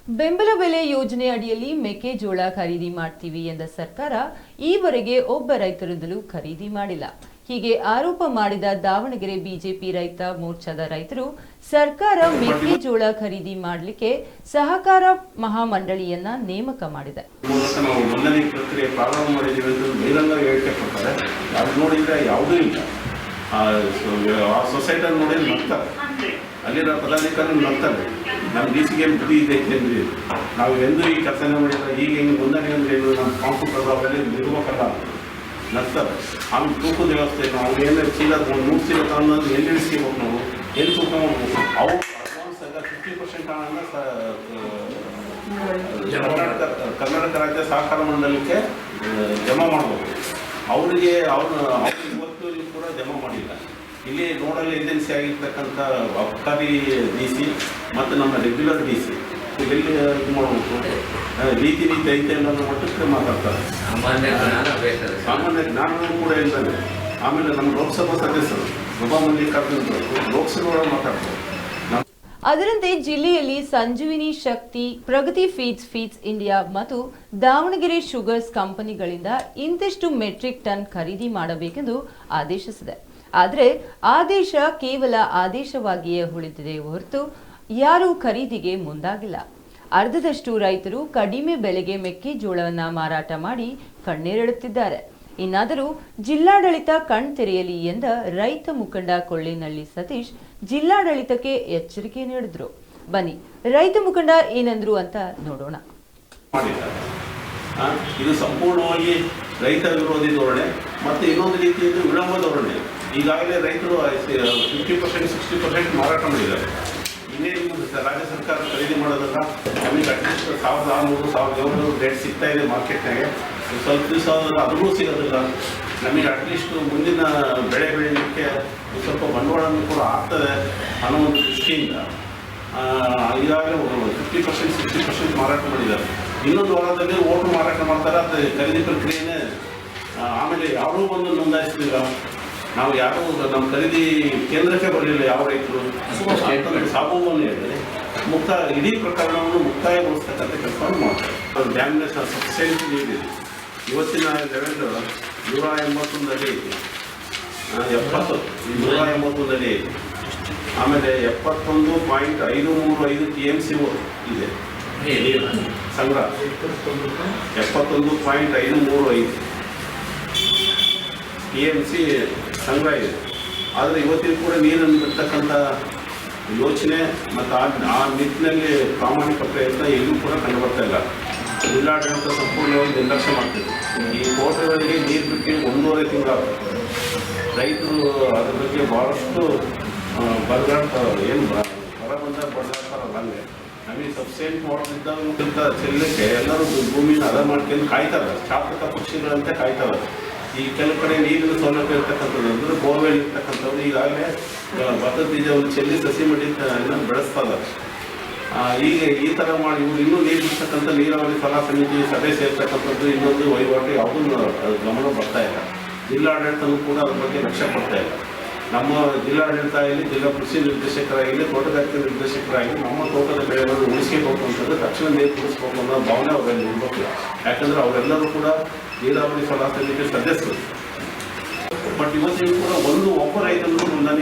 ಬೆಂಬಲ ಬೆಲೆ ಯೋಜನೆ ಅಡಿಯಲ್ಲಿ ಮೆಕ್ಕೆಜೋಳ ಖರೀದಿ ಮಾಡ್ತೀವಿ ಎಂದ ಸರ್ಕಾರ ಈವರೆಗೆ ಒಬ್ಬ ರೈತರಿಂದಲೂ ಖರೀದಿ ಮಾಡಿಲ್ಲ. ಹೀಗೆ ಆರೋಪ ಮಾಡಿದ ದಾವಣಗೆರೆ ಬಿಜೆಪಿ ರೈತ ಮೋರ್ಚಾದ ರೈತರು ಸರ್ಕಾರ ಮೆಕ್ಕೆಜೋಳ ಖರೀದಿ ಮಾಡಲಿಕ್ಕೆ ಸಹಕಾರ ಮಹಾಮಂಡಳಿಯನ್ನ ನೇಮಕ ಮಾಡಿದೆ. ಅಲ್ಲಿರೋ ಪದಾಧಿಕಾರಿ ನಡ್ತಾರೆ. ನಮ್ಮ ಡಿ ಸಿಗೆ ಬುದ್ಧಿ ಇದೆ ಅಂದರೆ ನಾವು ಎಂದು ಈ ಕೆಲಸನೇ ಮಾಡಿಲ್ಲ. ಈಗ ಹಿಂಗೆ ನೋಂದಣಿ ಅಂದರೆ ಏನು, ನಮ್ಮ ಕಾಂಪ್ಯೂಟರ್ ಅವೆಲ್ಲ ನಿರ್ವಹಕಲ್ಲ ನಡ್ತಾರೆ. ಆಮೇಲೆ ತೂಕದ ವ್ಯವಸ್ಥೆ ನಾವು ಏನಾದ್ರು ಚೀಲ 3 ಚೀಲ ತಗೊಂಡು ಎಲ್ಲಿ ಇಳಿಸ್ಕೋಬೇಕು, ನಾವು ಎಲ್ಲಿ ತೂಕ ಮಾಡ್ಬೇಕು. ಅವು ಅಡ್ವಾನ್ಸ್ 50% ಹಣನ ಕರ್ನಾಟಕ ರಾಜ್ಯ ಸಹಕಾರ ಮಂಡಲಕ್ಕೆ ಜಮಾ ಮಾಡಬೇಕು. ಅವರಿಗೆ ಇವತ್ತು ಕೂಡ ಜಮಾ ಮಾಡಿಲ್ಲ. ಇಲ್ಲಿ ನೋಡಲ್ ಏಜೆನ್ಸಿ ಆಗಿರ್ತಕ್ಕಂಥ ಅಬಕಾರಿ ಡಿ ಸಿ ಮತ್ತು ನಮ್ಮ ರೆಗ್ಯುಲರ್ ಡಿ ಸಿ ಎಲ್ಲಿ ಇದು ಮಾಡಬೇಕು, ರೀತಿ ಐತೆ ಅನ್ನೋ ಮಟ್ಟಕ್ಕೆ ಮಾತಾಡ್ತಾರೆ. ಸಾಮಾನ್ಯ ಜ್ಞಾನ ಕೂಡ ಇಲ್ದಾನೆ. ಆಮೇಲೆ ನಮ್ಮ ಲೋಕಸಭಾ ಸದಸ್ಯರು ಸಭಾ ಮಲ್ಲಿಕಾರ್ಜುನ ಲೋಕಸಭೆ ಮಾತಾಡ್ತಾರೆ. ಅದರಂತೆ ಜಿಲ್ಲೆಯಲ್ಲಿ ಸಂಜೀವಿನಿ ಶಕ್ತಿ, ಪ್ರಗತಿ ಫೀಡ್ಸ್ ಇಂಡಿಯಾ ಮತ್ತು ದಾವಣಗೆರೆ ಶುಗರ್ಸ್ ಕಂಪನಿಗಳಿಂದ ಇಂತಿಷ್ಟು ಮೆಟ್ರಿಕ್ ಟನ್ ಖರೀದಿ ಮಾಡಬೇಕೆಂದು ಆದೇಶಿಸಿದೆ. ಆದರೆ ಆದೇಶ ಕೇವಲ ಆದೇಶವಾಗಿಯೇ ಉಳಿದಿದೆ ಹೊರತು ಯಾರೂ ಖರೀದಿಗೆ ಮುಂದಾಗಿಲ್ಲ. ಅರ್ಧದಷ್ಟು ರೈತರು ಕಡಿಮೆ ಬೆಲೆಗೆ ಮೆಕ್ಕೆಜೋಳವನ್ನ ಮಾರಾಟ ಮಾಡಿ ಕಣ್ಣೀರಿಡುತ್ತಿದ್ದಾರೆ. ಇನ್ನಾದರೂ ಜಿಲ್ಲಾಡಳಿತ ಕಣ್ತೆರೆಯಲಿ ಎಂದ ರೈತ ಮುಖಂಡ ಕೊಳ್ಳೇನಹಳ್ಳಿ ಸತೀಶ್ ಜಿಲ್ಲಾಡಳಿತಕ್ಕೆ ಎಚ್ಚರಿಕೆ ನೀಡಿದ್ರು. ಬನ್ನಿ ರೈತ ಮುಖಂಡ ಏನಂದ್ರು ಅಂತ ನೋಡೋಣ. ಇದು ಸಂಪೂರ್ಣವಾಗಿ ರೈತ ವಿರೋಧಿ ಧೋರಣೆ ಮತ್ತು ಇನ್ನೊಂದು ರೀತಿಯಿಂದ ವಿಳಂಬ ಧೋರಣೆ. ಈಗಾಗಲೇ ರೈತರು 50% 60% ಮಾರಾಟ ಮಾಡಿದ್ದಾರೆ. ಇನ್ನೇನು ರಾಜ್ಯ ಸರ್ಕಾರ ಖರೀದಿ ಮಾಡೋದಲ್ಲ. ನಮಗೆ ಅಟ್ಲೀಸ್ಟ್ 1600 1700 ರೇಟ್ ಸಿಗ್ತಾ ಇದೆ ಮಾರ್ಕೆಟ್ನಾಗೆ. ಸ್ವಲ್ಪ ದಿವಸ ಅದೂ ಸಿಗೋದಿಲ್ಲ. ನಮಗೆ ಅಟ್ಲೀಸ್ಟ್ ಮುಂದಿನ ಬೆಳೆ ಬೆಳೀಲಿಕ್ಕೆ ಸ್ವಲ್ಪ ಬಂಡವಾಳನೂ ಕೂಡ ಆಗ್ತದೆ ಅನ್ನೋ ಒಂದು ದೃಷ್ಟಿಯಿಂದ ಈಗಾಗಲೇ 50% 60% ಮಾರಾಟ ಮಾಡಿದ್ದಾರೆ. ಇನ್ನೊಂದು ವಾರದಲ್ಲಿ ಓಟು ಮಾರಾಟ ಮಾಡ್ತಾರೆ. ಅದು ಖರೀದಿ ಪ್ರಕ್ರಿಯೆನೇ ಆಮೇಲೆ ಯಾರೂ ಬಂದು ನೋಂದಾಯಿಸಲಿಲ್ಲ. ನಾವು ಯಾರು ನಮ್ಮ ಖರೀದಿ ಕೇಂದ್ರಕ್ಕೆ ಬರಲಿಲ್ಲ. ಯಾವ ರೈತರು ಸಾಬೂವನ್ನು ಹೇಳಿದರೆ ಇಡೀ ಪ್ರಕರಣವನ್ನು ಮುಕ್ತಾಯಗೊಳಿಸ್ತಕ್ಕಂಥ ಕೆಲಸವನ್ನು ಮಾಡ್ತಾರೆ. ಡ್ಯಾಮ್ನ ಸಫಿಷಿಯೆಂಟ್ ನೀರಿದೆ. ಇವತ್ತಿನ ಲೆವೆಲ್ 181 ಅಡಿ ಐತಿ, 181 ಅಡಿ ಐತಿ. ಆಮೇಲೆ 71.535 TMC ಇದೆ ನೀರು ಸಂಗ್ರಹ. 71.535 TMC ಸಂಗ್ರಹ ಇದೆ. ಆದರೆ ಇವತ್ತಿನ ಕೂಡ ನೀರನ್ನು ಬಿಡ್ತಕ್ಕಂಥ ಯೋಚನೆ ಮತ್ತು ಆ ನಿಟ್ಟಿನಲ್ಲಿ ಪ್ರಾಮಾಣಿಕ ಪ್ರಯತ್ನ ಎಲ್ಲೂ ಕೂಡ ಕಂಡುಬರ್ತಾ ಇಲ್ಲ. ಜಿಲ್ಲಾಡಳಿತ ಸಂಪೂರ್ಣವಾಗಿ ನಿರ್ಲಕ್ಷ್ಯ ಮಾಡ್ತಿದೆ. ಈ ತೋಟಗಳಿಗೆ ನೀರು ಬಿಟ್ಟು 1.5 ತಿಂಗಳು ರೈತರು ಅದ್ರ ಬಗ್ಗೆ ಭಾಳಷ್ಟು ಬರಗಾಡ್ತಾರೆ. ಏನು ಹೊರ ಬಂದಾಗ ಬಡದಾಡ್ತಾರಲ್ಲ, ಹಂಗೆ ನಮಗೆ ಸಬ್ಸಿಡೆಂಟ್ ಮಾಡೋದ್ರಿಂದ ಚೆಲ್ಲಕ್ಕೆ ಎಲ್ಲರೂ ಭೂಮಿನ ಅದ ಮಾಡ್ಕೊಂಡು ಕಾಯ್ತಾರೆ. ಚಾತಕ ಪಕ್ಷಿಗಳಂತೆ ಕಾಯ್ತಾರೆ. ಈ ಕೆಲವು ಕಡೆ ನೀರಿನ ಸೌಲಭ್ಯ ಇರ್ತಕ್ಕಂಥದ್ದು ಅಂದರೆ ಬೋರ್ವೆಲ್ ಇರ್ತಕ್ಕಂಥವ್ರು ಈಗಾಗಲೇ ಭತ್ತದ ಬೀಜವನ್ನು ಚೆಲ್ಲಿ ಸಸಿ ಮಡಿ ಬೆಳೆಸ್ತಾ ಇದ್ದಾರೆ. ಈಗ ಈ ಥರ ಮಾಡಿ ಇವರು ಇನ್ನೂ ನೀರು ಬಿಡ್ತಕ್ಕಂಥ ನೀರಾವರಿ ಸಲಹಾ ಸಮಿತಿ ಸಭೆ ಸೇರ್ತಕ್ಕಂಥದ್ದು ಇನ್ನೊಂದು ವಹಿವಾಟು ಯಾವುದೂ ಗಮನ ಬರ್ತಾ ಇಲ್ಲ. ಜಿಲ್ಲಾಡಳಿತನೂ ಕೂಡ ಅದ್ರ ಬಗ್ಗೆ ಲಕ್ಷ್ಯ ಕೊಡ್ತಾ ಇಲ್ಲ. ನಮ್ಮ ಜಿಲ್ಲಾಡಳಿತ ಆಗಲಿ, ಜಿಲ್ಲಾ ಕೃಷಿ ನಿರ್ದೇಶಕರಾಗಲಿ, ತೋಟಗಾರಿಕೆ ನಿರ್ದೇಶಕರಾಗಲಿ ನಮ್ಮ ತೋಟದ ಬೆಳೆಗಳನ್ನು ಉಳಿಸ್ಕೋಬೇಕು ಅಂತಂದರೆ ತಕ್ಷಣ ನೀರು ಉಳಿಸ್ಬೇಕು ಅನ್ನೋ ಭಾವನೆ ಅವರಲ್ಲಿ ಇರಬೇಕು. ಯಾಕಂದರೆ ಅವರೆಲ್ಲರೂ ಕೂಡ ನೀರಾವರಿ ಸಲಹಾ ಸಮಿತಿ ಸದಸ್ಯರು. ಬಟ್ ಇವತ್ತಿಗೂ ಕೂಡ ಒಬ್ಬ ರೈತನೂ